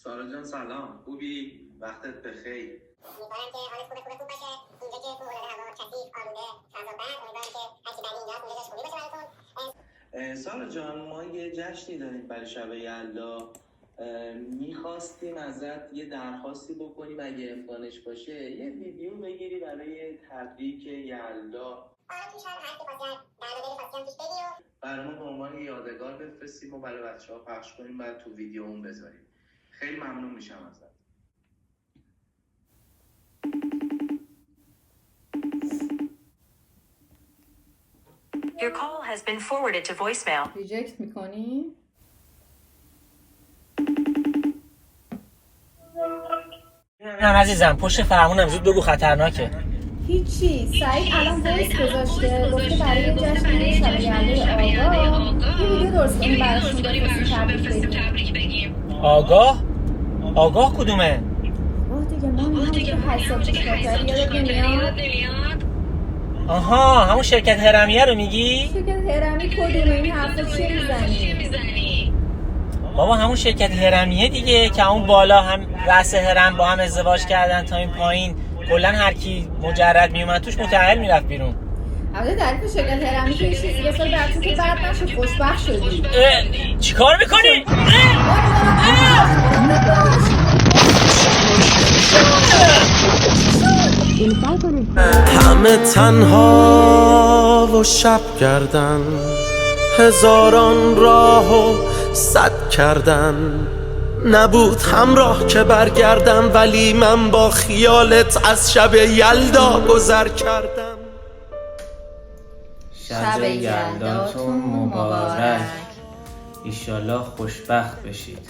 سارا جان سلام، خوبی؟ وقتت بخیر. امیدوارم که حالت خوب باشه. اینجا که فوق‌العاده هوا کثیف، آلوده، فضا بند، امیدوارم که هرچی بعد اینجاست اونجا جاش خوبی باشه براتون. سارا جان ما یه جشنی داریم برای شب یلدا. میخواستیم ازت یه درخواستی بکنیم اگه امکانش باشه یه ویدیو بگیری برای تبریک یلدا. تو شهر هر کی خواست در خواستیم توش بدی و برامون به عنوان یادگار بفرستیم و برای بچه‌ها پخش کنیم بعد تو ویدیو اون بذاریم. خیلی ممنون میشم ازت. Your call has been forwarded to voicemail. ریجکت میکنی؟ نه عزیزم پشت فرمونم زود بگو خطرناکه. هیچی. سعید الان وایس گذاشته گفته برای جشن شب یلدای آگاه یه ویدیو درست کنیم براشون بفرستیم تبریک بگیم. آگاه کدومه؟ دیگه ما که 8 سال پیش کاری یادت نمیاد؟ آها همون شرکت هرمیه رو میگی؟ شرکت هرمی کدومه؟ این حرفا چیه میزنی؟ بابا همون شرکت هرمیه دیگه که اون بالا هم رأس هرم با هم ازدواج کردن تا این پایین کلا هر کی مجرد میومد توش متأهل میرفت بیرون. البته تعریف شرکت هرمی که چیزی یه سال بعد که بعد نشد خوشبخت شدی. چیکار میکنی؟ همه تنها و شب گردن، هزاران راه و صد کردن، نبود همراه که برگردم ولی من با خیالت از شب یلدا گذر کردم. شب یلداتون مبارک، ایشالله خوشبخت بشید.